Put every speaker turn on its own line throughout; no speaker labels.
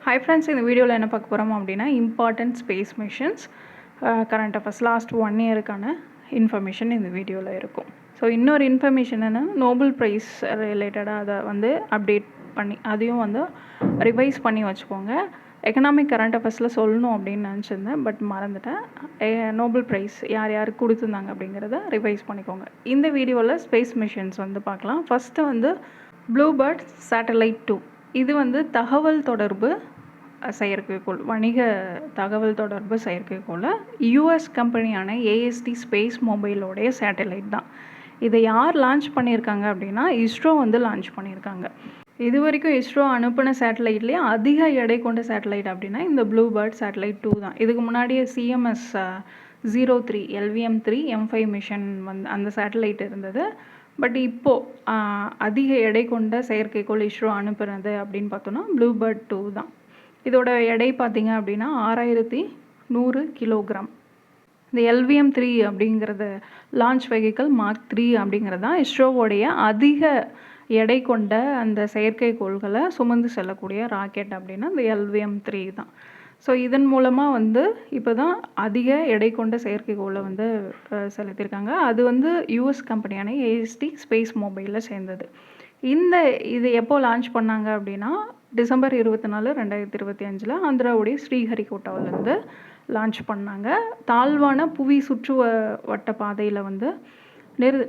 Hi friends, இந்த வீடியோவில் என்ன பார்க்க போகிறோம் அப்படின்னா important space missions current affairs last 1 இயருக்கான இன்ஃபர்மேஷன் இந்த வீடியோவில் இருக்கும். ஸோ இன்னொரு இன்ஃபர்மேஷன் என்ன, நோபல் ப்ரைஸ் ரிலேட்டடாக அதை வந்து அப்டேட் பண்ணி அதையும் வந்து ரிவைஸ் பண்ணி வச்சுக்கோங்க. எக்கனாமிக் கரண்ட் அஃபேர்ஸில் சொல்லணும் அப்படின்னு நினச்சிருந்தேன், பட் மறந்துட்டேன். நோபல் ப்ரைஸ் யார் யாருக்கு கொடுத்துருந்தாங்க அப்படிங்கிறத ரிவைஸ் பண்ணிக்கோங்க. இந்த வீடியோவில் ஸ்பேஸ் மிஷன்ஸ் வந்து பார்க்கலாம். ஃபஸ்ட்டு வந்து ப்ளூபேர்ட் சேட்டலைட் 2. இது வந்து தகவல் தொடர்பு செயற்கைக்கோள், வணிக தகவல் தொடர்பு செயற்கைக்கோள். யூஎஸ் கம்பெனியான ஏஎஸ்டி ஸ்பேஸ் மொபைலோடைய சேட்டலைட் தான். இதை யார் லான்ச் பண்ணியிருக்காங்க அப்படின்னா இஸ்ரோ வந்து லான்ச் பண்ணியிருக்காங்க. இது வரைக்கும் இஸ்ரோ அனுப்பின சேட்டலைட்லேயே அதிக எடை கொண்ட சேட்டலைட் அப்படின்னா இந்த ப்ளூபேர்ட் சேட்டலைட் 2 தான். இதுக்கு முன்னாடியே CMS 03 LVM-3 M5 மிஷன் வந்து அந்த சேட்டலைட் இருந்தது. பட் இப்போது அதிக எடை கொண்ட செயற்கைக்கோள் இஸ்ரோ அனுப்புனது அப்படின்னு பார்த்தோன்னா ப்ளூபேர்ட் 2 தான். இதோட எடை பார்த்திங்க அப்படின்னா 6100 கிலோகிராம். இந்த LVM-3 அப்படிங்கிறது லான்ச் வெஹிக்கல் மார்க் 3 அப்படிங்கிறது தான் இஸ்ரோவோடைய அதிக எடை கொண்ட அந்த செயற்கைக்கோள்களை சுமந்து செல்லக்கூடிய ராக்கெட் அப்படின்னா இந்த LVM-3 தான். ஸோ இதன் மூலமாக வந்து இப்போ தான் அதிக எடை கொண்ட செயற்கைக்கோளை வந்து செலுத்தியிருக்காங்க. அது வந்து யூஎஸ் கம்பெனியான ஏஎஸ்டி ஸ்பேஸ் மொபைலில் சேர்ந்தது. இது எப்போ லான்ச் பண்ணாங்க அப்படின்னா டிசம்பர் 24, 2025 ஆந்திராவுடைய ஸ்ரீஹரிகோட்டாவிலேருந்து லான்ச் பண்ணாங்க. தாழ்வான புவி சுற்று வட்ட பாதையில் வந்து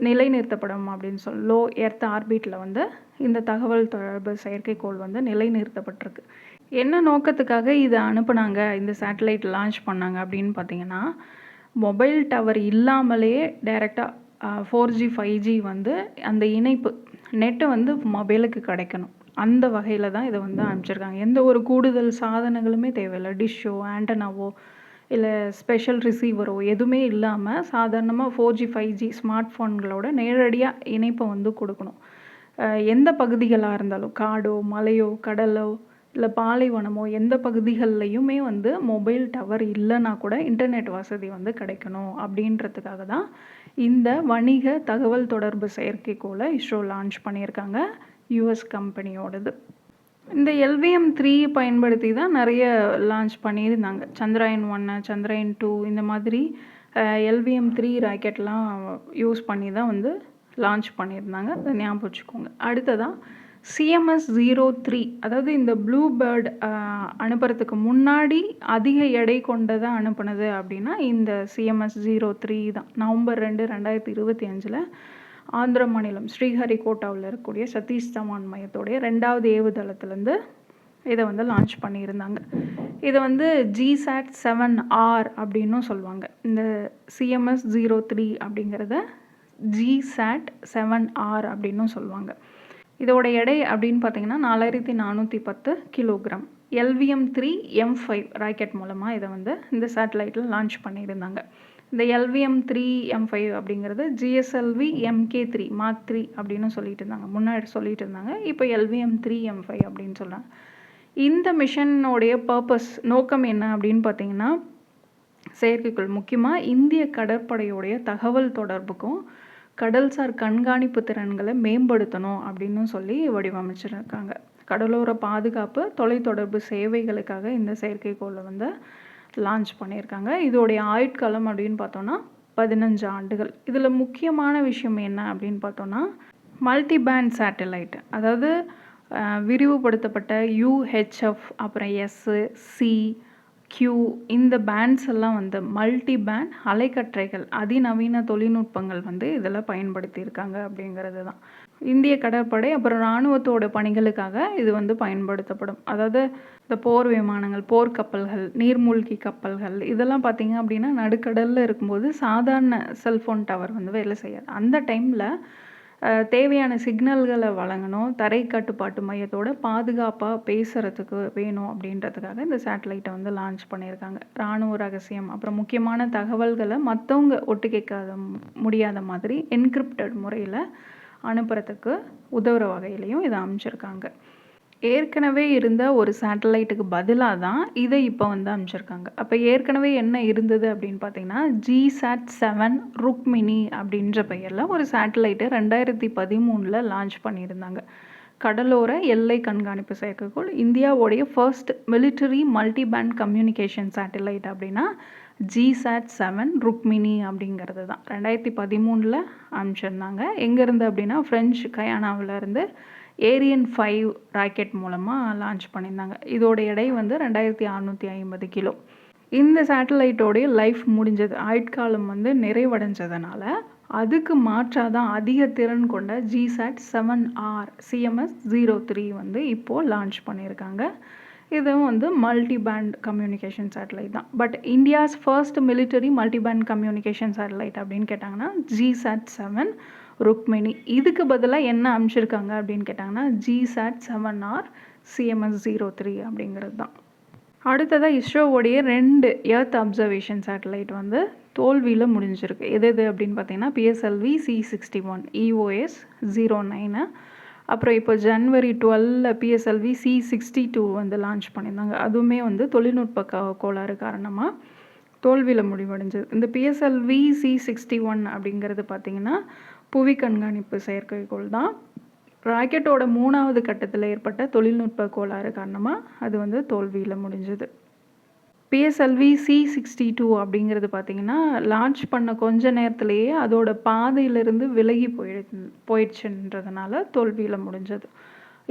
நிலைநிறுத்தப்படும் அப்படின்னு லோ எர்த் ஆர்பிட்டில் வந்து இந்த தகவல் தொடர்பு செயற்கைக்கோள் வந்து நிலைநிறுத்தப்பட்டிருக்கு. என்ன நோக்கத்துக்காக இதை அனுப்புனாங்க, இந்த சேட்டலைட் லான்ச் பண்ணாங்க அப்படின்னு பார்த்தீங்கன்னா, மொபைல் டவர் இல்லாமலே டைரெக்டாக 4G 5G வந்து அந்த இணைப்பு நெட்டு வந்து மொபைலுக்கு கிடைக்கணும். அந்த வகையில் தான் இதை வந்து அனுப்பிச்சிருக்காங்க. எந்த ஒரு கூடுதல் சாதனங்களுமே தேவையில்லை. டிஷ்ஷோ, ஆண்டனாவோ இல்லை ஸ்பெஷல் ரிசீவரோ எதுவுமே இல்லாமல் சாதாரணமாக 4G 5G ஸ்மார்ட் ஃபோன்களோட நேரடியாக இணைப்பை வந்து கொடுக்கணும். எந்த பகுதிகளாக இருந்தாலும், காடோ மலையோ கடலோ இல்லை பாலைவனமோ எந்த பகுதிகள்லையுமே வந்து மொபைல் டவர் இல்லைன்னா கூட இன்டர்நெட் வசதி வந்து கிடைக்கணும் அப்படின்றதுக்காக தான் இந்த வணிக தகவல் தொடர்பு செயற்கைக்கோளை இஸ்ரோ லான்ச் பண்ணியிருக்காங்க, யூஎஸ் கம்பெனியோடது. இந்த LVM-3 பயன்படுத்தி தான் நிறைய லான்ச் பண்ணியிருந்தாங்க. சந்திராயன் 1, சந்திராயன் 2 இந்த மாதிரி LVM-3 ராக்கெட்லாம் யூஸ் பண்ணி தான் வந்து லான்ச் பண்ணியிருந்தாங்க. அதை ஞாபகம் வச்சுக்கோங்க. அடுத்ததான் CMS 03, அதாவது இந்த ப்ளூபேர்ட் அனுப்புறதுக்கு முன்னாடி அதிக எடை கொண்டதை அனுப்புனது அப்படின்னா இந்த CMS 03 தான். நவம்பர் 2, 2025 ஆந்திர மாநிலம் ஸ்ரீஹரிகோட்டாவில் இருக்கக்கூடிய சதீஷ் தவான் மையத்தோடைய 2வது ஏவுதளத்துலேருந்து இதை வந்து லான்ச் பண்ணியிருந்தாங்க. இதை வந்து GSAT-7R அப்படின்னும் சொல்லுவாங்க. இந்த CMS 03 அப்படிங்கிறத GSAT-7R அப்படின்னும் சொல்லுவாங்க. இதோட எடை அப்படின்னு பார்த்தீங்கன்னா 4410 கிலோகிராம். LVM-3 M5 ராக்கெட் மூலமாக இதை வந்து இந்த சேட்டலைட்டில் லான்ச் பண்ணியிருந்தாங்க. இந்த LVM-3 M5 அப்படிங்கிறது GSLV MK3 மார்க் 3 அப்படின்னு சொல்லிட்டு இருந்தாங்க, முன்னாடி சொல்லிட்டு இருந்தாங்க. இப்போ LVM-3 M5 அப்படின்னு சொல்கிறாங்க. இந்த மிஷனோடைய நோக்கம் என்ன அப்படின்னு பார்த்தீங்கன்னா, செயற்கைக்கோள் முக்கியமாக இந்திய கடற்படையோடைய தகவல் தொடர்புக்கும் கடல்சார் கண்காணிப்பு திறன்களை மேம்படுத்தணும் அப்படின்னு சொல்லி வடிவமைச்சிருக்காங்க. கடலோர பாதுகாப்பு தொலைத்தொடர்பு சேவைகளுக்காக இந்த செயற்கைக்கோளை வந்து லான்ச் பண்ணியிருக்காங்க. இதோடைய ஆயுட்காலம் அப்படின்னு பார்த்தோன்னா 15 ஆண்டுகள். இதில் முக்கியமான விஷயம் என்ன அப்படின்னு பார்த்தோன்னா, மல்டி பேண்ட் சேட்டலைட், அதாவது விரிவுபடுத்தப்பட்ட UHF, அப்புறம் SC, Q இந்த பேண்ட்ஸ் எல்லாம் வந்து மல்டி பேண்ட் அலைக்கற்றைகள், அதிநவீன தொழில்நுட்பங்கள் வந்து இதில் பயன்படுத்தியிருக்காங்க அப்படிங்கிறது தான். இந்திய கடற்படை அப்புறம் இராணுவத்தோட பணிகளுக்காக இது வந்து பயன்படுத்தப்படும். அதாவது இந்த போர் விமானங்கள், போர்க்கப்பல்கள், நீர்மூழ்கி கப்பல்கள் இதெல்லாம் பார்த்திங்க அப்படின்னா நடுக்கடலில் இருக்கும்போது சாதாரண செல்ஃபோன் டவர் வந்து வேலை செய்யாது. அந்த டைமில் தேவையான சிக்னல்களை வழங்கணும், தரை கட்டுப்பாட்டு மையத்தோட பாதுகாப்பாக பேசுகிறதுக்கு வேணும் அப்படின்றதுக்காக இந்த சேட்டலைட்டை வந்து லான்ச் பண்ணியிருக்காங்க. இராணுவ ரகசியம் அப்புறம் முக்கியமான தகவல்களை மற்றவங்க ஒட்டு கேட்காத முடியாத மாதிரி என்கிரிப்டட் முறையில் அனுப்புறதுக்கு உதவுற வகையிலையும் இதை அமைச்சிருக்காங்க. ஏற்கனவே இருந்த ஒரு சேட்டலைட்டுக்கு பதிலாக தான் இதை இப்போ வந்து அமைச்சிருக்காங்க. அப்போ ஏற்கனவே என்ன இருந்தது அப்படின்னு பார்த்தீங்கன்னா, GSAT-7 ருக்மினி அப்படின்ற பெயரில் ஒரு சேட்டலைட்டு 2013 லான்ச் பண்ணியிருந்தாங்க. கடலோர எல்லை கண்காணிப்பு செயற்கைக்கோள். இந்தியாவுடைய first military multi band communication satellite அப்படின்னா GSAT-7 ருக்மினி அப்படிங்கிறது தான். 2013 அனுப்பிச்சிருந்தாங்க. எங்கேருந்து அப்படின்னா ஃப்ரெஞ்சு கயானாவிலேருந்து ஏரியன் 5 ராக்கெட் மூலமாக லான்ச் பண்ணியிருந்தாங்க. இதோட எடை வந்து 2650 கிலோ. இந்த சேட்டலைட்டோடைய லைஃப் முடிஞ்சது, ஆயுட்காலம் வந்து நிறைவடைஞ்சதுனால அதுக்கு மாற்றாக தான் அதிக திறன் கொண்ட GSAT-7R CMS-03 வந்து இப்போது லான்ச் பண்ணியிருக்காங்க. இதுவும் வந்து மல்டி பேண்ட் கம்யூனிகேஷன் சேட்டலைட் தான். But India's first military multi band communication satellite அப்படின்னு கேட்டாங்கன்னா GSAT-7 ருக்மினி. இதுக்கு பதிலாக என்ன அனுப்பிச்சிருக்காங்க அப்படின்னு கேட்டாங்கன்னா GSAT-7R CMS-03 அப்படிங்கிறது தான். அடுத்ததாக இஸ்ரோவோடைய 2 எர்த் அப்சர்வேஷன் சேட்டலைட் வந்து தோல்வியில் முடிஞ்சிருக்கு. எது அப்படின்னு பார்த்தீங்கன்னா PSLV C61 EOS 09, அப்புறம் இப்போ ஜனவரி 12 PSLV C62 வந்து லான்ச் பண்ணியிருந்தாங்க. அதுவுமே வந்து தொழில்நுட்ப கோளாறு காரணமாக தோல்வியில் முடிவடைஞ்சது. இந்த PSLV C61 அப்படிங்கிறது பார்த்திங்கன்னா புவி கண்காணிப்பு செயற்கைக்கோள் தான். ராக்கெட்டோட 3வது கட்டத்தில் ஏற்பட்ட தொழில்நுட்ப கோளாறு காரணமாக அது வந்து தோல்வியில் முடிஞ்சது. PSLV C62 அப்படிங்கிறது பார்த்திங்கன்னா லான்ச் பண்ண கொஞ்ச நேரத்திலேயே அதோட பாதையிலிருந்து விலகி போயிடுச்சுன்றதுனால தோல்வியில் முடிஞ்சது.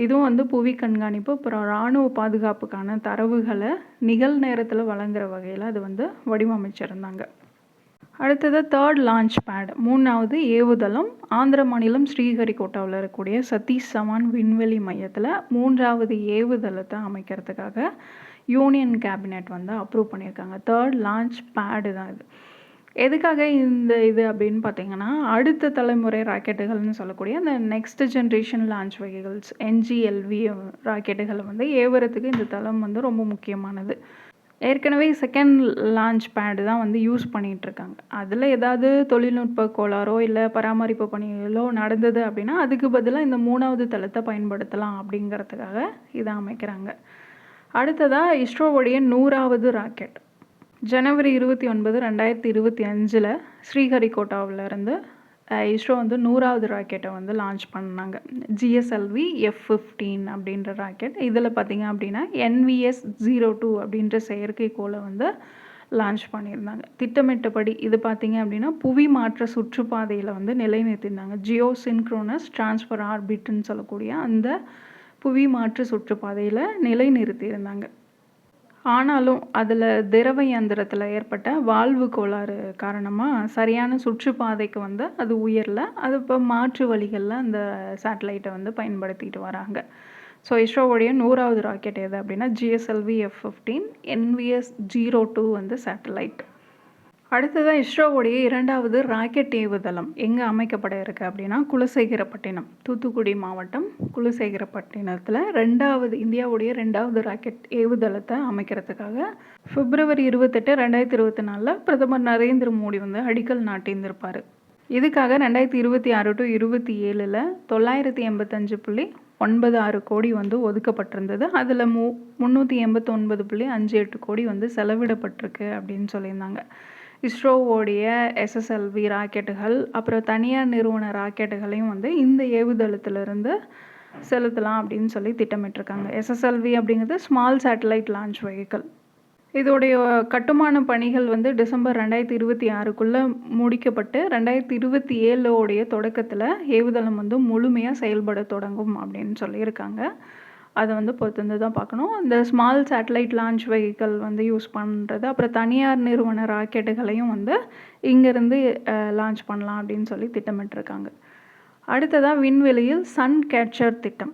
இதுவும் வந்து புவி கண்காணிப்பு அப்புறம் இராணுவ பாதுகாப்புக்கான தரவுகளை நிகழ்நேரத்தில் வழங்குற வகையில் அது வந்து வடிவமைச்சிருந்தாங்க. அடுத்தது 3rd லான்ச் பேட், 3வது ஏவுதளம் ஆந்திர மாநிலம் ஸ்ரீஹரிகோட்டாவில் இருக்கக்கூடிய சதீஷ் தவான் விண்வெளி மையத்தில் 3வது ஏவுதளத்தை அமைக்கிறதுக்காக யூனியன் கேபினெட் வந்து அப்ரூவ் பண்ணியிருக்காங்க. 3rd லான்ச் பேடு தான் இது. எதுக்காக இது அப்படின்னு பார்த்தீங்கன்னா அடுத்த தலைமுறை ராக்கெட்டுகள்னு சொல்லக்கூடிய அந்த next generation launch vehicles NGLV ராக்கெட்டுகளை வந்து ஏவுறதுக்கு இந்த தளம் வந்து ரொம்ப முக்கியமானது. ஏற்கனவே 2nd லான்ச் பேடு தான் வந்து யூஸ் பண்ணிகிட்ருக்காங்க. அதில் ஏதாவது தொழில்நுட்ப கோளாறோ இல்லை பராமரிப்பு பணிகளோ நடந்தது அப்படின்னா அதுக்கு பதிலாக இந்த 3வது தளத்தை பயன்படுத்தலாம் அப்படிங்கிறதுக்காக இதை அமைக்கிறாங்க. அடுத்ததாக இஸ்ரோவுடைய 100வது ராக்கெட் ஜனவரி 29, 2025 ஸ்ரீஹரிகோட்டாவிலேருந்து இஸ்ரோ வந்து 100வது ராக்கெட்டை வந்து லான்ச் பண்ணாங்க. GSLV F-15 அப்படின்ற ராக்கெட். இதில் பார்த்திங்க அப்படின்னா NVS-02 அப்படின்ற செயற்கைக்கோளை வந்து லான்ச் பண்ணியிருந்தாங்க. திட்டமிட்டபடி இது பார்த்திங்க அப்படின்னா புவி மாற்ற சுற்றுப்பாதையில் வந்து நிலைநிறுத்தியிருந்தாங்க. ஜியோ சின்க்ரோனஸ் டிரான்ஸ்ஃபர் ஆர்பிட்னு சொல்லக்கூடிய அந்த புவி மாற்று சுற்றுப்பாதையில் நிலைநிறுத்தியிருந்தாங்க. ஆனாலும் அதில் திரவ இயந்திரத்தில் ஏற்பட்ட வால்வு கோளாறு காரணமாக சரியான சுற்றுப்பாதைக்கு வந்து அது உயரல. அது இப்போ மாற்று வழிகளில் அந்த சேட்டலைட்டை வந்து பயன்படுத்திட்டு வராங்க. ஸோ இஸ்ரோவுடைய 100வது ராக்கெட் எது அப்படின்னா GSLV F-15 NVS-02 வந்து சேட்டலைட். அடுத்ததாக இஸ்ரோவுடைய 2வது ராக்கெட் ஏவுதளம் எங்கே அமைக்கப்பட இருக்குது அப்படின்னா குலசேகரப்பட்டினம், தூத்துக்குடி மாவட்டம் குலசேகரப்பட்டினத்தில் இந்தியாவுடைய 2வது ராக்கெட் ஏவுதளத்தை அமைக்கிறதுக்காக பிப்ரவரி 28, 2024 பிரதமர் நரேந்திர மோடி வந்து அடிக்கல் நாட்டியிருந்திருப்பார். இதுக்காக 2026 to 27 985.96 கோடி வந்து ஒதுக்கப்பட்டிருந்தது. அதில் 389.58 கோடி வந்து செலவிடப்பட்டிருக்கு அப்படின்னு சொல்லியிருந்தாங்க. இஸ்ரோவோடைய SSLV ராக்கெட்டுகள் அப்புறம் தனியார் நிறுவன ராக்கெட்டுகளையும் வந்து இந்த ஏவுதளத்திலிருந்து செலுத்தலாம் அப்படின்னு சொல்லி திட்டமிட்டிருக்காங்க. SSLV அப்படிங்கிறது ஸ்மால் சேட்டலைட் லான்ச் வெஹிக்கிள். இதோடைய கட்டுமான பணிகள் வந்து டிசம்பர் 2026 முடிக்கப்பட்டு 2027 தொடக்கத்தில் ஏவுதளம் வந்து முழுமையாக செயல்பட தொடங்கும் அப்படின்னு சொல்லியிருக்காங்க. அதை வந்து பொறுத்து தான் பார்க்கணும். இந்த ஸ்மால் சேட்டலைட் லான்ச் வெஹிக்கிள் வந்து யூஸ் பண்ணுறது அப்புறம் தனியார் நிறுவன ராக்கெட்டுகளையும் வந்து இங்கேருந்து லான்ச் பண்ணலாம் அப்படின்னு சொல்லி திட்டமிட்டிருக்காங்க. அடுத்ததாக விண்வெளியில் சன் கேட்சர் திட்டம்.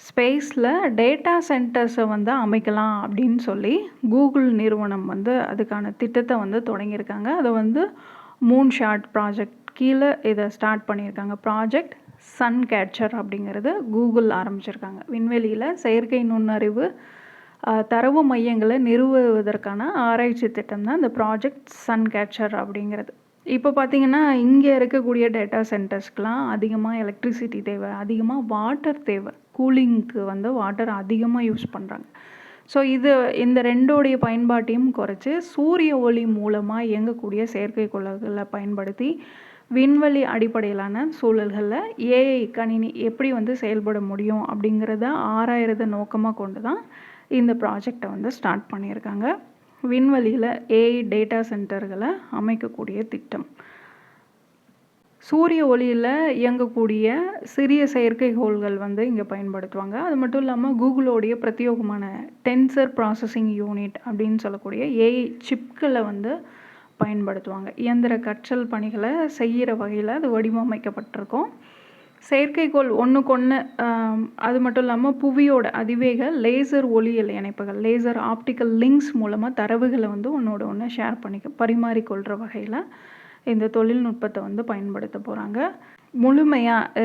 ஸ்பேஸில் டேட்டா சென்டர்ஸை வந்து அமைக்கலாம் அப்படின்னு சொல்லி கூகுள் நிறுவனம் வந்து அதுக்கான திட்டத்தை வந்து தொடங்கியிருக்காங்க. அதை வந்து மூன்ஷாட் ப்ராஜெக்ட் கீழே இதை ஸ்டார்ட் பண்ணியிருக்காங்க. ப்ராஜெக்ட் சன் கேட்சர் அப்படிங்கிறது கூகுள் ஆரம்பிச்சிருக்காங்க. விண்வெளியில் செயற்கை நுண்ணறிவு தரவு மையங்களை நிறுவுவதற்கான ஆராய்ச்சி திட்டம் தான் இந்த ப்ராஜெக்ட் சன் கேட்சர் அப்படிங்கிறது. இப்போ பார்த்திங்கன்னா இங்கே இருக்கக்கூடிய டேட்டா சென்டர்ஸ்க்கெலாம் அதிகமாக எலக்ட்ரிசிட்டி தேவை, அதிகமாக வாட்டர் தேவை, கூலிங்க்கு வந்து வாட்டர் அதிகமாக யூஸ் பண்ணுறாங்க. ஸோ இந்த ரெண்டோடைய பயன்பாட்டையும் குறைச்சி சூரிய ஒளி மூலமாக இயங்கக்கூடிய செயற்கைக்கோள்களை பயன்படுத்தி விண்வெளி அடிப்படையிலான சூழல்களில் ஏஐ கணினி எப்படி வந்து செயல்பட முடியும் அப்படிங்கிறத ஆராயிறத நோக்கமாக கொண்டு தான் இந்த ப்ராஜெக்டை வந்து ஸ்டார்ட் பண்ணியிருக்காங்க. விண்வெளியில் ஏஐ டேட்டா சென்டர்களை அமைக்கக்கூடிய திட்டம். சூரிய ஒளியில் இயங்கக்கூடிய சிறிய செயற்கைக்கோள்கள் வந்து இங்கே பயன்படுத்துவாங்க. அது மட்டும் இல்லாமல் கூகுளோடைய பிரத்யேகமான டென்சர் ப்ராசஸிங் யூனிட் அப்படின்னு சொல்லக்கூடிய ஏஐ சிப்களை வந்து பயன்படுத்துவாங்க. இயந்திர கற்றல் பணிகளை செய்கிற வகையில் அது வடிவமைக்கப்பட்டிருக்கும். செயற்கைக்கோள் ஒன்றுக்கொன்று அது மட்டும் இல்லாமல் புவியோட அதிவேக லேசர் ஒளியியல் இணைப்புகள், லேசர் ஆப்டிக்கல் லிங்க்ஸ் மூலமாக தரவுகளை வந்து ஒன்றோட ஒன்று ஷேர் பரிமாறிக்கொள்கிற வகையில் இந்த தொழில்நுட்பத்தை வந்து பயன்படுத்த போகிறாங்க. முழுமையாக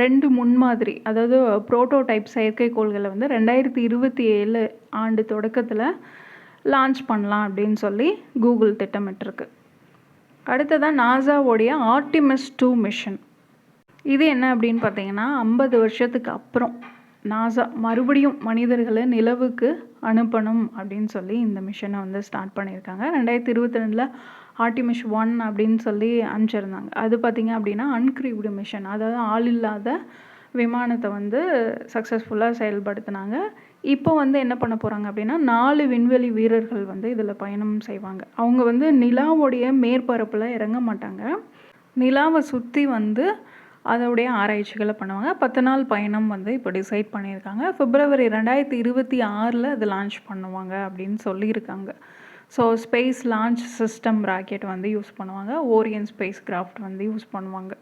2 முன்மாதிரி, அதாவது புரோட்டோடைப் செயற்கைக்கோள்களை வந்து 2027 ஆண்டு தொடக்கத்தில் லான்ச் பண்ணலாம் அப்படின்னு சொல்லி கூகுள் திட்டமிட்டிருக்கு. அடுத்ததான் நாசாவோடைய ஆர்டிமிஸ் 2 மிஷன். இது என்ன அப்படின்னு பார்த்தீங்கன்னா, 50 வருஷத்துக்கு அப்புறம் நாசா மறுபடியும் மனிதர்களை நிலவுக்கு அனுப்பணும் அப்படின்னு சொல்லி இந்த மிஷனை வந்து ஸ்டார்ட் பண்ணியிருக்காங்க. 2022 ஆர்டிமிஸ் 1 அப்படின்னு சொல்லி அனுப்பிச்சிருந்தாங்க. அது பார்த்திங்க அப்படின்னா அன்க்ரீவ்டு மிஷன், அதாவது ஆள் இல்லாத விமானத்தை வந்து சக்ஸஸ்ஃபுல்லாக செயல்படுத்தினாங்க. இப்போ வந்து என்ன பண்ண போகிறாங்க அப்படின்னா 4 விண்வெளி வீரர்கள் வந்து இதில் பயணம் செய்வாங்க. அவங்க வந்து நிலாவுடைய மேற்பரப்பில் இறங்க மாட்டாங்க. நிலாவை சுற்றி வந்து அதோடைய ஆராய்ச்சிகளை பண்ணுவாங்க. 10 நாள் பயணம் வந்து இப்போ டிசைட் பண்ணியிருக்காங்க. பிப்ரவரி 2026 அது லான்ச் பண்ணுவாங்க அப்படின்னு சொல்லியிருக்காங்க. So space launch system rocket வந்து யூஸ் பண்ணுவாங்க. ஓரியன் ஸ்பேஸ் கிராஃப்ட் வந்து யூஸ் பண்ணுவாங்க.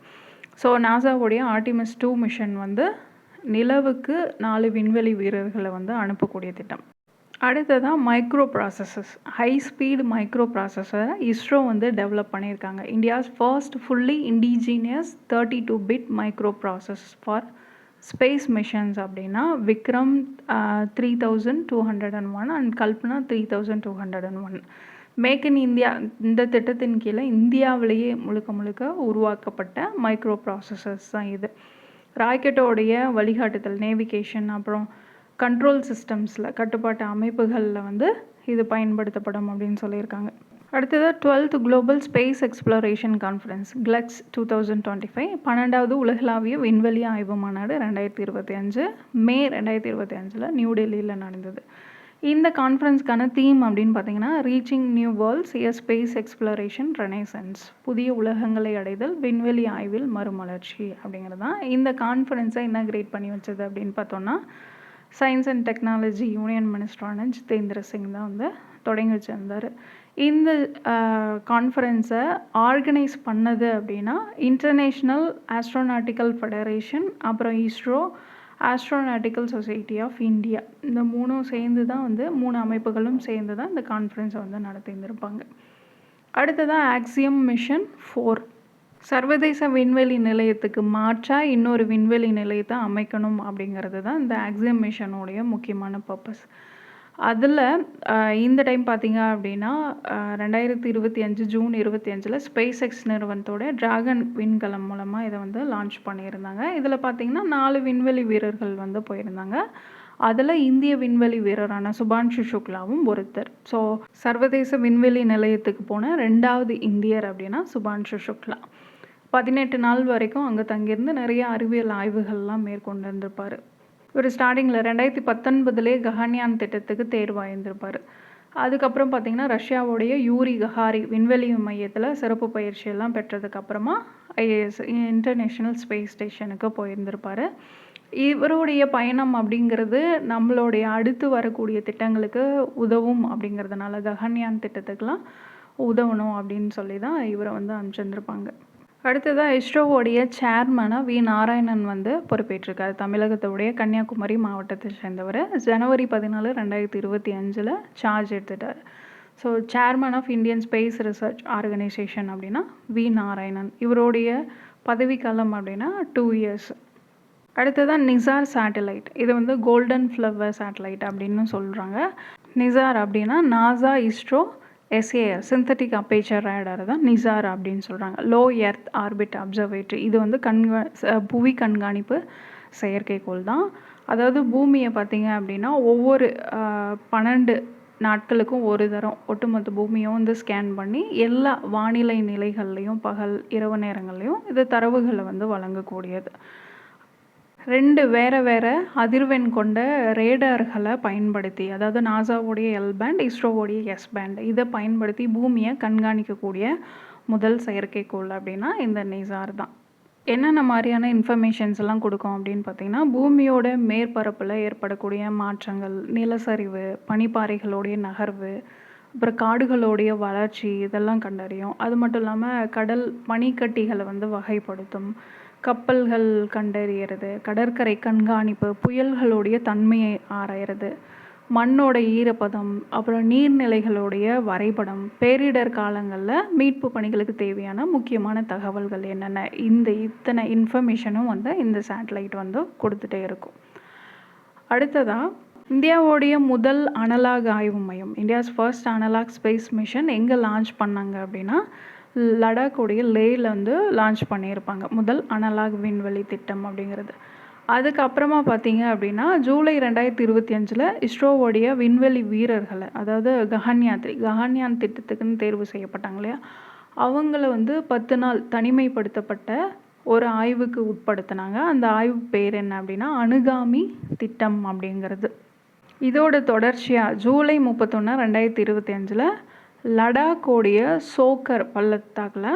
ஸோ நாசாவுடைய ஆர்டிமிஸ் 2 மிஷன் வந்து நிலவுக்கு 4 விண்வெளி வீரர்களை வந்து அனுப்பக்கூடிய திட்டம். அடுத்ததான் micro processors. High speed micro ப்ராசஸரை இஸ்ரோ வந்து டெவலப் பண்ணியிருக்காங்க. India's first fully indigenous 32 bit micro process for space missions அப்படின்னா Vikram 3201 and Kalpana 3201. Make in India இந்த திட்டத்தின் கீழே இந்தியாவிலேயே முழுக்க உருவாக்கப்பட்ட மைக்ரோ ப்ராசஸர்ஸ் தான் இது. ராக்கெட்டோடைய வழிகாட்டுதல், நேவிகேஷன், அப்புறம் கண்ட்ரோல் சிஸ்டம்ஸில், கட்டுப்பாட்டு அமைப்புகளில் வந்து இது பயன்படுத்தப்படும் அப்படின்னு சொல்லியிருக்காங்க. அடுத்தது 12th global space exploration conference GLEX 2025, 12வது உலகளாவிய விண்வெளி ஆய்வு மாநாடு 2025 மே 2025 நியூ டெல்லியில் நடந்தது. இந்த கான்ஃபரன்ஸ்க்கான தீம் அப்படின்னு பார்த்தீங்கன்னா ரீச்சிங் நியூ வேர்ல்ட்ஸ் எ ஸ்பேஸ் எக்ஸ்ப்ளோரேஷன் ரெனேசன்ஸ், புதிய உலகங்களை அடைதல், விண்வெளி ஆய்வில் மறுமலர்ச்சி அப்படிங்கிறது தான். இந்த கான்ஃபரன்ஸை இனாகிரேட் பண்ணி வச்சது அப்படின்னு பார்த்தோன்னா சயின்ஸ் அண்ட் டெக்னாலஜி யூனியன் மினிஸ்டரான ஜிதேந்திர சிங் தான் வந்து தொடங்கி வச்சுருந்தார். இந்த கான்ஃபரன்ஸை ஆர்கனைஸ் பண்ணது அப்படின்னா இன்டர்நேஷ்னல் ஆஸ்ட்ரோநாட்டிக்கல் ஃபெடரேஷன், அப்புறம் இஸ்ரோ, ஆஸ்ட்ரோநாட்டிக்கல் சொசைட்டி ஆஃப் இந்தியா, இந்த 3 சேர்ந்து தான் வந்து 3 அமைப்புகளும் சேர்ந்து தான் இந்த கான்ஃபரன்ஸை வந்து நடத்தியிருந்திருப்பாங்க. அடுத்ததான் ஆக்சியம் மிஷன் 4. சர்வதேச விண்வெளி நிலையத்துக்கு மாற்றாக இன்னொரு விண்வெளி நிலையத்தை அமைக்கணும் அப்படிங்கிறது தான் இந்த ஆக்சியம் மிஷனுடைய முக்கியமான பர்பஸ். அதில் இந்த டைம் பார்த்திங்க அப்படின்னா 2025 ஜூன் 25 ஸ்பேஸ் எக்ஸ் நிறுவனத்தோட டிராகன் விண்கலம் மூலமாக இதை வந்து லான்ச் பண்ணியிருந்தாங்க. இதில் பார்த்திங்கன்னா 4 விண்வெளி வீரர்கள் வந்து போயிருந்தாங்க. அதில் இந்திய விண்வெளி வீரரான சுபான்ஷு சுக்லாவும் ஒருத்தர். ஸோ சர்வதேச விண்வெளி நிலையத்துக்கு போன 2வது இந்தியர் அப்படின்னா சுபான்ஷு சுக்லா. 18 நாள் வரைக்கும் அங்கே தங்கியிருந்து நிறைய அறிவியல் ஆய்வுகள்லாம் மேற்கொண்டு இருந்திருப்பார். இவர் ஸ்டார்டிங்கில் 2019 ககன்யான் திட்டத்துக்கு தேர்வாயிருந்திருப்பார். அதுக்கப்புறம் பார்த்திங்கன்னா ரஷ்யாவுடைய யூரி ககாரி விண்வெளி மையத்தில் சிறப்பு பயிற்சியெல்லாம் பெற்றதுக்கப்புறமா ஐஎஸ் இன்டர்நேஷ்னல் ஸ்பேஸ் ஸ்டேஷனுக்கு போயிருந்திருப்பார். இவருடைய பயணம் அப்படிங்கிறது நம்மளுடைய அடுத்து வரக்கூடிய திட்டங்களுக்கு உதவும் அப்படிங்கிறதுனால ககன்யான் திட்டத்துக்கெலாம் உதவணும் அப்படின்னு சொல்லி தான் இவரை வந்து அனுப்பிச்சிருந்துருப்பாங்க. அடுத்ததாக இஸ்ரோவோடைய சேர்மனாக வி நாராயணன் வந்து பொறுப்பேற்றிருக்காரு. தமிழகத்தோடைய கன்னியாகுமரி மாவட்டத்தை சேர்ந்தவர். ஜனவரி 14, 2025 சார்ஜ் எடுத்துட்டார். So chairman of Indian space research organisation அப்படின்னா வி நாராயணன். இவருடைய பதவிக்காலம் அப்படின்னா 2 இயர்ஸ். அடுத்ததான் நிசார் சேட்டலைட். இது வந்து கோல்டன் ஃப்ளவர் சேட்டலைட் அப்படின்னு சொல்கிறாங்க. நிசார் அப்படின்னா NASA ISRO SAR synthetic aperture radar தான் நிசார் அப்படின்னு சொல்கிறாங்க. Low earth orbit observatory. இது வந்து புவி கண்காணிப்பு செயற்கைக்கோள் தான். அதாவது பூமியை பார்த்திங்க அப்படின்னா ஒவ்வொரு 12 நாட்களுக்கும் ஒரு தரம் ஒட்டுமொத்த பூமியும் வந்து ஸ்கேன் பண்ணி எல்லா வானிலை நிலைகள்லையும் பகல் இரவு நேரங்கள்லையும் இது தரவுகளை வந்து வழங்கக்கூடியது. 2 வேறு அதிர்வெண் கொண்ட ரேடார்களை பயன்படுத்தி, அதாவது நாசாவுடைய எல் பேண்ட், இஸ்ரோவுடைய எஸ் பேண்ட், இதை பயன்படுத்தி பூமியை கண்காணிக்கக்கூடிய முதல் செயற்கைக்கோள் அப்படின்னா இந்த நிசார் தான். என்னென்ன மாதிரியான இன்ஃபர்மேஷன்ஸ் எல்லாம் கொடுக்கும் அப்படின்னு பார்த்தீங்கன்னா, பூமியோட மேற்பரப்பில் ஏற்படக்கூடிய மாற்றங்கள், நிலச்சரிவு, பனிப்பாறைகளுடைய நகர்வு, அப்புறம் காடுகளுடைய வளர்ச்சி இதெல்லாம் கண்டறியும். அது மட்டும் இல்லாமல் கடல் பனிக்கட்டிகளை வந்து வகைப்படுத்தும், கப்பல்கள் கண்டறியறது, கடற்கரை கண்காணிப்பு, புயல்களுடைய தன்மையை ஆராயறது, மண்ணோட ஈரப்பதம், அப்புறம் நீர்நிலைகளுடைய வரைபடம், பேரிடர் காலங்களில் மீட்பு பணிகளுக்கு தேவையான முக்கியமான தகவல்கள் என்னென்ன, இத்தனை இன்ஃபர்மேஷனும் வந்து இந்த சேட்டலைட் வந்து கொடுத்துட்டே இருக்கும். அடுத்ததாக இந்தியாவுடைய முதல் அனலாக் ஆய்வு மையம், India's first analog space mission எங்கே லான்ச் பண்ணாங்க அப்படின்னா லடாக்குடைய லேயில் வந்து லான்ச் பண்ணியிருப்பாங்க முதல் அனலாக் விண்வெளி திட்டம் அப்படிங்கிறது. அதுக்கப்புறமா பார்த்தீங்க அப்படின்னா ஜூலை 2025 இஸ்ரோவோடைய விண்வெளி வீரர்களை, அதாவது ககன்யான் திட்டத்துக்குன்னு தேர்வு செய்யப்பட்டாங்க இல்லையா, அவங்கள வந்து 10 நாள் தனிமைப்படுத்தப்பட்ட ஒரு ஆய்வுக்கு உட்படுத்தினாங்க. அந்த ஆய்வு பேர் என்ன அப்படின்னா அனுகாமி திட்டம் அப்படிங்கிறது. இதோட தொடர்ச்சியாக ஜூலை 31, 2025 லடாக்கோடைய சோக்கர் பள்ளத்தாக்கில்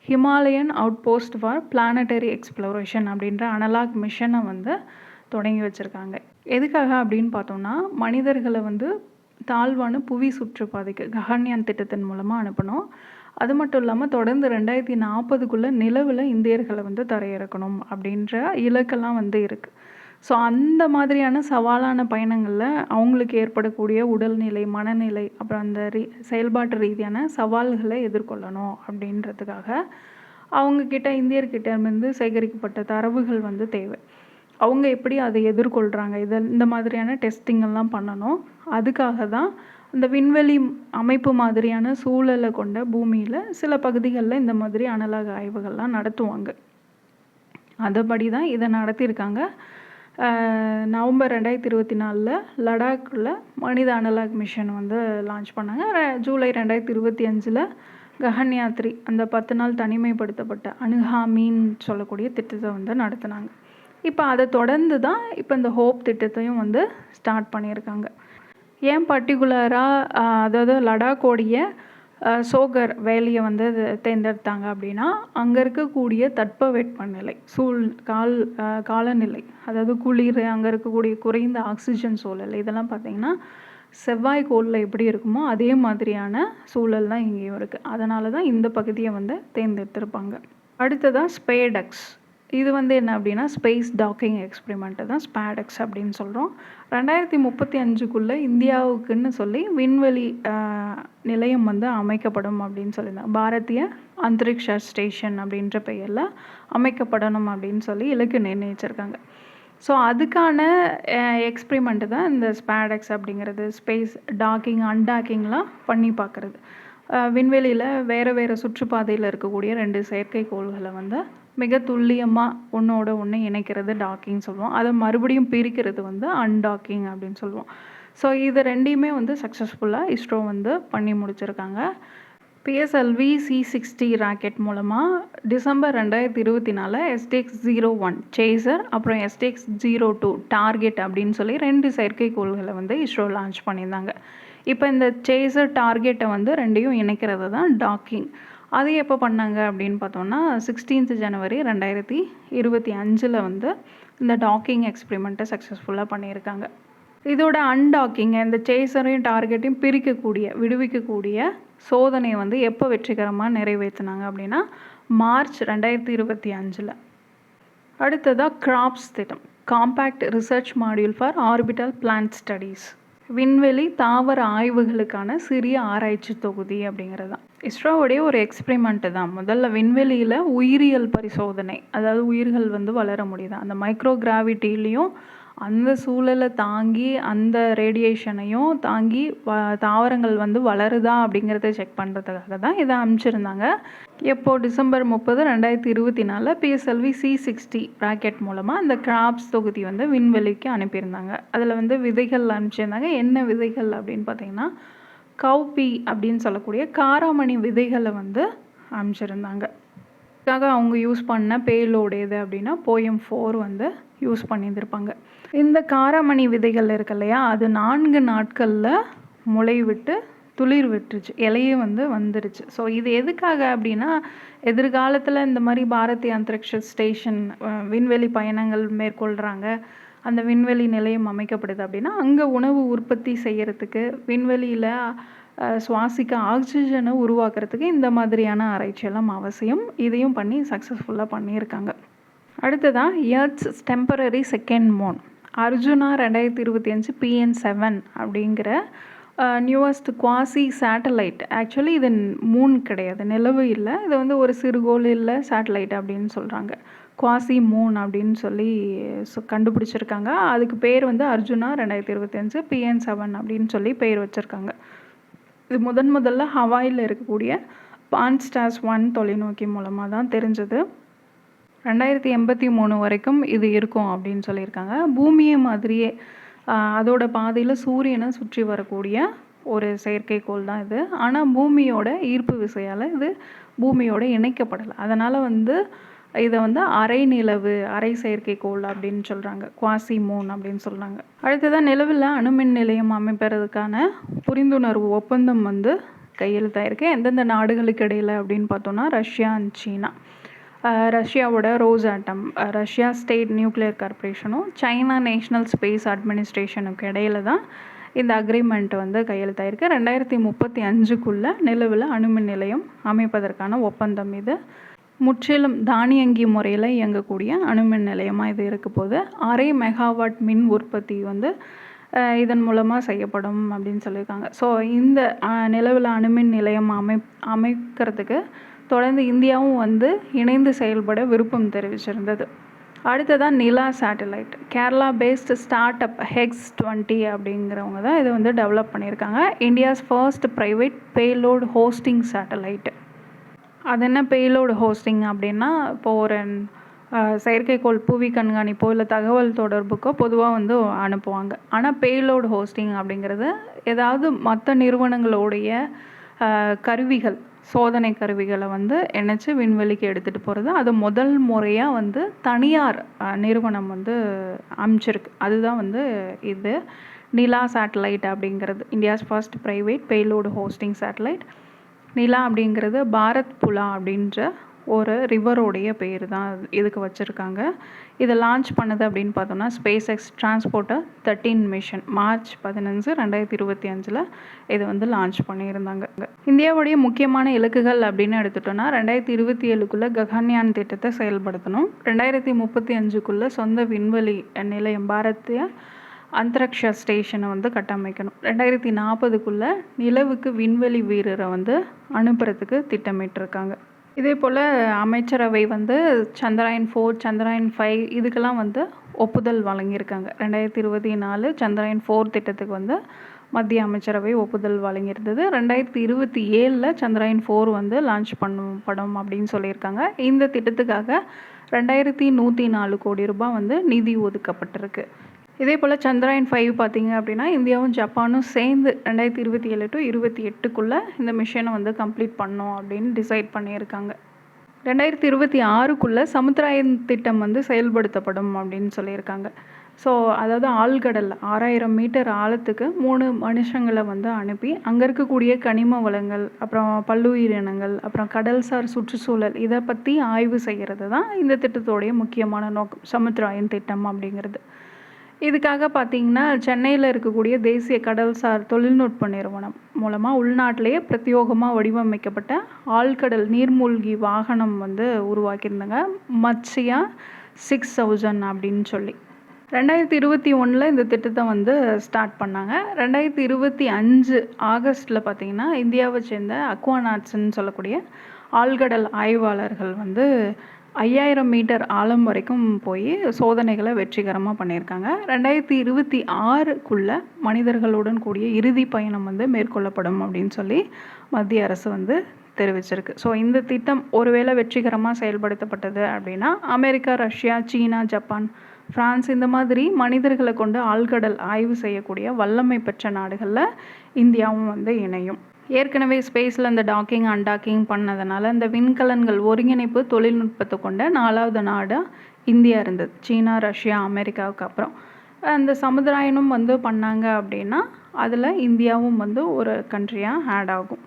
Himalayan outpost for planetary exploration அப்படின்ற அனலாக் மிஷனை வந்து தொடங்கி வச்சுருக்காங்க. எதுக்காக அப்படின்னு பார்த்தோம்னா, மனிதர்களை வந்து தாழ்வான புவி சுற்றுப்பாதைக்கு ககன்யான் திட்டத்தின் மூலமாக அனுப்பணும். அது மட்டும் இல்லாமல் தொடர்ந்து 2040 நிலவில் இந்தியர்களை வந்து தரையிறக்கணும் அப்படின்ற இலக்கெல்லாம் வந்து இருக்குது. ஸோ அந்த மாதிரியான சவாலான பயணங்களில் அவங்களுக்கு ஏற்படக்கூடிய உடல்நிலை, மனநிலை, அப்புறம் அந்த செயல்பாட்டு ரீதியான சவால்களை எதிர்கொள்ளணும் அப்படின்றதுக்காக அவங்கக்கிட்ட இந்தியர்கிட்டேருந்து சேகரிக்கப்பட்ட தரவுகள் வந்து தேவை. அவங்க எப்படி அதை எதிர்கொள்கிறாங்க, இந்த மாதிரியான டெஸ்டிங்கெல்லாம் பண்ணணும். அதுக்காக தான் இந்த விண்வெளி அமைப்பு மாதிரியான சூழலை கொண்ட பூமியில் சில பகுதிகளில் இந்த மாதிரி அனலாக் ஆய்வுகள்லாம் நடத்துவாங்க. அதுபடி தான் இதை நடத்தியிருக்காங்க. நவம்பர் 2024 லடாக்கில் மனித அனலாக் மிஷன் வந்து லான்ச் பண்ணாங்க. ஜூலை 2025 ககன்யாத்ரி அந்த 10 நாள் தனிமைப்படுத்தப்பட்ட அனுகாமின்னு சொல்லக்கூடிய திட்டத்தை வந்து நடத்தினாங்க. இப்போ அதை தொடர்ந்து தான் இப்போ இந்த ஹோப் திட்டத்தையும் வந்து ஸ்டார்ட் பண்ணியிருக்காங்க. ஏன் பர்டிகுலராக அதாவது லடாக்கோடைய சோகர் வேலியை வந்து தேர்ந்தெடுத்தாங்க அப்படின்னா, அங்கே இருக்கக்கூடிய தட்பவெப்பநிலை காலநிலை, அதாவது குளிர், அங்கே இருக்கக்கூடிய குறைந்த ஆக்சிஜன் சூழல், இதெல்லாம் பார்த்திங்கன்னா செவ்வாய்க்கோளில் எப்படி இருக்குமோ அதே மாதிரியான சூழல் தான் இங்கேயும் இருக்குது. அதனால தான் இந்த பகுதியை வந்து தேர்ந்தெடுத்திருப்பாங்க. அடுத்ததாக ஸ்பேடெக்ஸ். இது வந்து என்ன அப்படின்னா ஸ்பேஸ் டாக்கிங் எக்ஸ்பெரிமெண்ட்டு தான் ஸ்பேடெக்ஸ் அப்படின்னு சொல்கிறோம். 2035 இந்தியாவுக்குன்னு சொல்லி விண்வெளி நிலையம் வந்து அமைக்கப்படும் அப்படின்னு சொல்லியிருந்தாங்க. பாரதிய அந்தரிக்ஷ ஸ்டேஷன் அப்படின்ற பெயரில் அமைக்கப்படணும் அப்படின்னு சொல்லி இலக்கு நிர்ணயிச்சிருக்காங்க. ஸோ அதுக்கான எக்ஸ்பெரிமெண்ட்டு தான் இந்த ஸ்பேடெக்ஸ் அப்படிங்கிறது. ஸ்பேஸ் டாக்கிங், அன்டாக்கிங்லாம் பண்ணி பார்க்குறது. விண்வெளியில் வேறு சுற்றுப்பாதையில் இருக்கக்கூடிய 2 செயற்கைக்கோள்களை வந்து மிக துல்லியமாக ஒன்றோட ஒன்று இணைக்கிறது டாக்கிங் சொல்லுவோம். அதை மறுபடியும் பிரிக்கிறது வந்து அன்டாக்கிங் அப்படின்னு சொல்லுவோம். ஸோ இது 2யுமே வந்து சக்ஸஸ்ஃபுல்லாக இஸ்ரோ வந்து பண்ணி முடிச்சிருக்காங்க. PSLV C60 ராக்கெட் மூலமாக டிசம்பர் 2024 STX-01 சேசர், அப்புறம் STX-02 டார்கெட் அப்படின்னு சொல்லி 2 செயற்கைக்கோள்களை வந்து இஸ்ரோ லான்ச் பண்ணியிருந்தாங்க. இப்போ இந்த சேசர் டார்கெட்டை வந்து 2யும் இணைக்கிறது தான் டாக்கிங். அது எப்போ பண்ணாங்க அப்படின்னு பார்த்தோம்னா 16 ஜனவரி 2025 வந்து இந்த டாக்கிங் எக்ஸ்பெரிமெண்ட்டை சக்ஸஸ்ஃபுல்லாக பண்ணியிருக்காங்க. இதோட அன்டாக்கிங்கை, இந்த சேசரையும் டார்கெட்டையும் விடுவிக்கக்கூடிய சோதனையை வந்து எப்போ வெற்றிகரமாக நிறைவேற்றினாங்க அப்படின்னா மார்ச் 2025. அடுத்ததாக கிராப்ஸ் திட்டம், compact research module for orbital plant studies, விண்வெளி தாவர ஆய்வுகளுக்கான சிறிய ஆராய்ச்சி தொகுதி அப்படிங்கிறது தான். இஸ்ரோவுடைய ஒரு எக்ஸ்பெரிமெண்ட்டு தான். முதல்ல விண்வெளியில் உயிரியல் பரிசோதனை, அதாவது உயிர்கள் வந்து வளர முடியுது, அந்த மைக்ரோ கிராவிட்டிலையும் அந்த சூழலை தாங்கி அந்த ரேடியேஷனையும் தாங்கி தாவரங்கள் வந்து வளருதா அப்படிங்கிறத செக் பண்ணுறதுக்காக தான் இதை அனுப்பிச்சிருந்தாங்க. எப்போது டிசம்பர் 30, 2024 பிஎஸ்எல்வி C60 ராக்கெட் மூலமாக அந்த கிராப்ஸ் தொகுதி வந்து விண்வெளிக்கு அனுப்பியிருந்தாங்க. அதில் வந்து விதைகள் அனுப்பிச்சிருந்தாங்க. என்ன விதைகள் அப்படின்னு பார்த்தீங்கன்னா கவுபி அப்படின்னு சொல்லக்கூடிய காராமணி விதைகளை வந்து அனுப்பிச்சிருந்தாங்க. இதுக்காக அவங்க யூஸ் பண்ண பேலோடு எது அப்படின்னா போயம் 4 வந்து யூஸ் பண்ணியிருந்திருப்பாங்க. இந்த காராமணி விதைகள் இருக்கு இல்லையா, அது 4 நாட்களில் முளை விட்டு துளிர் விட்டுருச்சு, இலையே வந்து வந்துருச்சு. ஸோ இது எதுக்காக அப்படின்னா எதிர்காலத்தில் இந்த மாதிரி பாரதிய அந்தரிக்ஷ ஸ்டேஷன் விண்வெளி பயணங்கள் மேற்கொள்கிறாங்க, அந்த விண்வெளி நிலையம் அமைக்கப்படுது அப்படின்னா அங்கே உணவு உற்பத்தி செய்கிறதுக்கு, விண்வெளியில் சுவாசிக்க ஆக்சிஜனை உருவாக்குறதுக்கு இந்த மாதிரியான ஆராய்ச்சியெல்லாம் அவசியம். இதையும் பண்ணி சக்ஸஸ்ஃபுல்லாக பண்ணியிருக்காங்க. அடுத்ததாக earths temporary second Moon Arjuna 2025 PN7 அப்படிங்கிற நியூவஸ்ட் குவாசி சேட்டலைட். ஆக்சுவலி இது மூன் கிடையாது, நிலவு இல்லை, இது வந்து ஒரு சிறுகோள் இல்லை சேட்டலைட் அப்படின்னு சொல்கிறாங்க. குவாசி மூன் அப்படின்னு சொல்லி கண்டுபிடிச்சிருக்காங்க. அதுக்கு பேர் வந்து அர்ஜுனா 2025 PN7 அப்படின்னு சொல்லி பேர் வச்சுருக்காங்க. இது முதல்ல ஹவாயில் இருக்கக்கூடிய பான்ஸ்டாஸ் 1 தொலைநோக்கி மூலமாக தான் தெரிஞ்சது. 2083 வரைக்கும் இது இருக்கும் அப்படின்னு சொல்லியிருக்காங்க. பூமியை மாதிரியே அதோட பாதையில் சூரியனை சுற்றி வரக்கூடிய ஒரு செயற்கைக்கோள் தான் இது. ஆனால் பூமியோட ஈர்ப்பு விசையால் இது பூமியோட இணைக்கப்படலை. அதனால் வந்து இதை வந்து அரை நிலவு, அரை செயற்கைக்கோள் அப்படின்னு சொல்கிறாங்க, குவாசி மூன் அப்படின்னு சொல்கிறாங்க. அடுத்ததான் நிலவில் அணுமின் நிலையம் அமைப்பதற்கான புரிந்துணர்வு ஒப்பந்தம் வந்து கையெழுத்தாயிருக்கு. எந்தெந்த நாடுகளுக்கு இடையில் அப்படின்னு பார்த்தோன்னா ரஷ்யா அண்ட் சீனா. ரஷ்யாவோட ரோசாட்டம், ரஷ்யா ஸ்டேட் நியூக்ளியர் கார்பரேஷனும் சைனா நேஷ்னல் ஸ்பேஸ் அட்மினிஸ்ட்ரேஷனுக்கு இடையில தான் இந்த அக்ரிமெண்ட் வந்து கையெழுத்தாயிருக்கு. 2035 நிலவில் அணுமின் நிலையம் அமைப்பதற்கான ஒப்பந்தம் இது. முற்றிலும் தானியங்கி முறையில் இயங்கக்கூடிய அணுமின் நிலையமாக இது இருக்க போது 1/2 மெகாவாட் மின் உற்பத்தி வந்து இதன் மூலமாக செய்யப்படும் அப்படின்னு சொல்லியிருக்காங்க. ஸோ இந்த நிலவில் அணுமின் நிலையம் அமைக்கிறதுக்கு தொடர்ந்து இந்தியாவும் வந்து இணைந்து செயல்பட விருப்பம் தெரிவிச்சிருந்தது. அடுத்ததான் Nila satellite. Kerala based start up HEX20 அப்படிங்கிறவங்க தான் இதை வந்து டெவலப் பண்ணியிருக்காங்க. India's first private payload hosting satellite. அது என்ன பேலோடு ஹோஸ்டிங் அப்படின்னா, இப்போது ஒரு செயற்கைக்கோள் புவி கண்காணிப்போ இல்லை தகவல் தொடர்புக்கோ பொதுவாக வந்து அனுப்புவாங்க. ஆனால் பேலோடு ஹோஸ்டிங் அப்படிங்கிறது ஏதாவது மற்ற நிறுவனங்களுடைய கருவிகள், சோதனை கருவிகளை வந்து இணைச்சி விண்வெளிக்கு எடுத்துகிட்டு போகிறது. அது முதல் முறையாக வந்து தனியார் நிறுவனம் வந்து அமைச்சிருக்கு. அதுதான் வந்து இது நிலா சேட்டலைட் அப்படிங்கிறது. India's first private payload hosting satellite. Nila அப்படிங்கிறது பாரத் புலா அப்படின்ற ஒரு ரிவரோடைய பேர் தான் இதுக்கு வச்சுருக்காங்க. இதை லான்ச் பண்ணது அப்படின்னு பார்த்தோம்னா space X transporter 13 mission March 15, 2025 இதை வந்து லான்ச் பண்ணியிருந்தாங்க. இந்தியாவுடைய முக்கியமான இலக்குகள் அப்படின்னு எடுத்துட்டோன்னா 2027 ககன்யான் திட்டத்தை செயல்படுத்தணும். 2035 சொந்த விண்வெளி நிலையம் பாரதிய அந்தரிக்ஷ ஸ்டேஷனை வந்து கட்டமைக்கணும். 2040 நிலவுக்கு விண்வெளி வீரரை வந்து அனுப்புறதுக்கு திட்டமிட்டிருக்காங்க. இதே போல் அமைச்சரவை வந்து சந்திராயன் 4, சந்திராயன் 5 இதுக்கெல்லாம் வந்து ஒப்புதல் வழங்கியிருக்காங்க. 2024 சந்திராயன் 4 திட்டத்துக்கு வந்து மத்திய அமைச்சரவை ஒப்புதல் வழங்கியிருந்தது. 2027 சந்திராயன் 4 வந்து லான்ச் படம் அப்படின்னு சொல்லியிருக்காங்க. இந்த திட்டத்துக்காக 2104 கோடி ரூபாய் வந்து நிதி ஒதுக்கப்பட்டிருக்கு. இதே போல் சந்திராயன் 5 பார்த்திங்க அப்படின்னா இந்தியாவும் ஜப்பானும் சேர்ந்து 2027 to 2028 இந்த மிஷனை வந்து கம்ப்ளீட் பண்ணோம் அப்படின்னு டிசைட் பண்ணியிருக்காங்க. 2026 சமுத்திராயன் திட்டம் வந்து செயல்படுத்தப்படும் அப்படின்னு சொல்லியிருக்காங்க. ஸோ அதாவது ஆழ்கடல் 6000 மீட்டர் ஆழத்துக்கு 3 மனுஷங்களை வந்து அனுப்பி அங்கே இருக்கக்கூடிய கனிம வளங்கள், அப்புறம் பல்லுயிரினங்கள், அப்புறம் கடல்சார் சுற்றுச்சூழல் இதை பற்றி ஆய்வு செய்கிறது தான் இந்த திட்டத்தோடைய முக்கியமான நோக்கம், சமுத்திராயன் திட்டம் அப்படிங்கிறது. இதுக்காக பார்த்திங்கன்னா சென்னையில் இருக்கக்கூடிய தேசிய கடல்சார் தொழில்நுட்ப நிறுவனம் மூலமாக உள்நாட்டிலேயே பிரத்யோகமாக வடிவமைக்கப்பட்ட ஆழ்கடல் நீர்மூழ்கி வாகனம் வந்து உருவாக்கியிருந்தாங்க, மத்ஸ்யா 6000 அப்படின்னு சொல்லி. 2021 இந்த திட்டத்தை வந்து ஸ்டார்ட் பண்ணாங்க. 2025 ஆகஸ்ட்டில் பார்த்திங்கன்னா இந்தியாவை சேர்ந்த அக்வாநாட்ஸ்ன்னு சொல்லக்கூடிய ஆழ்கடல் ஆய்வாளர்கள் வந்து 5000 மீட்டர் ஆழம் வரைக்கும் போய் சோதனைகளை வெற்றிகரமாக பண்ணியிருக்காங்க. 2026க்குள்ள மனிதர்களுடன் கூடிய இறுதி பயணம் வந்து மேற்கொள்ளப்படும் அப்படின்னு சொல்லி மத்திய அரசு வந்து தெரிவிச்சிருக்கு. ஸோ இந்த திட்டம் ஒருவேளை வெற்றிகரமாக செயல்படுத்தப்பட்டது அப்படின்னா அமெரிக்கா, ரஷ்யா, சீனா, ஜப்பான், ஃப்ரான்ஸ் இந்த மாதிரி மனிதர்களை கொண்டு ஆழ்கடல் ஆய்வு செய்யக்கூடிய வல்லமை பெற்ற நாடுகளில் இந்தியாவும் வந்து இணையும். ஏற்கனவே ஸ்பேஸில் இந்த டாக்கிங் அன்டாக்கிங் பண்ணதுனால இந்த விண்கலன்கள் ஒருங்கிணைப்பு தொழில்நுட்பத்தை கொண்ட 4வது நாடாக இந்தியா இருந்தது. சீனா, ரஷ்யா, அமெரிக்காவுக்கு அப்புறம் அந்த சமுதாயனும் வந்து பண்ணாங்க அப்படின்னா அதில் இந்தியாவும் வந்து ஒரு கண்ட்ரியாக ஆட் ஆகும்.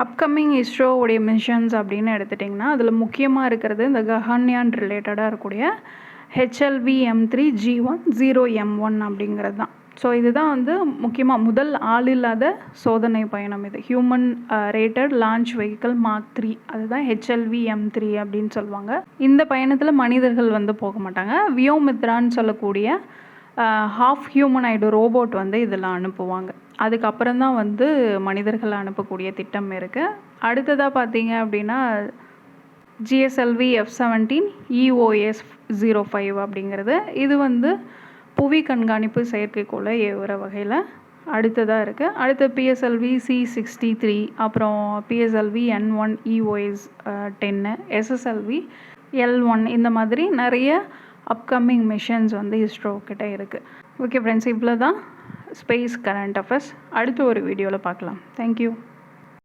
அப்கமிங் இஸ்ரோவுடைய மிஷன்ஸ் அப்படின்னு எடுத்துட்டிங்கன்னா அதில் முக்கியமாக இருக்கிறது இந்த ககன்யான் ரிலேட்டடாக இருக்கக்கூடிய HLV-M3 G1 0M1 அப்படிங்கிறது தான். ஸோ இதுதான் வந்து முக்கியமாக முதல் ஆள் இல்லாத சோதனை பயணம். இது human rated launch vehicle mark 3, அதுதான் HLV-M3 அப்படின்னு சொல்லுவாங்க. இந்த பயணத்தில் மனிதர்கள் வந்து போக மாட்டாங்க. வியோமித்ரான்னு சொல்லக்கூடிய ஹாஃப் ஹியூமனைடு ரோபோட் வந்து இதில் அனுப்புவாங்க. அதுக்கப்புறம் தான் வந்து மனிதர்கள் அனுப்பக்கூடிய திட்டம் இருக்குது. அடுத்ததாக பார்த்தீங்க அப்படின்னா GSLV F-17 EOS 05 அப்படிங்கிறது இது வந்து புவி கண்காணிப்பு செயற்கைக்கோளை ஏவுகிற வகையில் அடுத்ததாக இருக்குது. அடுத்து PSLV C63, அப்புறம் PSLV N1 EOS 10, SSLV L1 இந்த மாதிரி நிறைய அப்கமிங் மிஷன்ஸ் வந்து இஸ்ரோ கிட்ட இருக்குது. ஓகே ஃப்ரெண்ட்ஸ், இவ்வளோ தான் ஸ்பேஸ் கரண்ட் அஃபேர்ஸ். அடுத்த ஒரு வீடியோவில் பார்க்கலாம். தேங்க்யூ.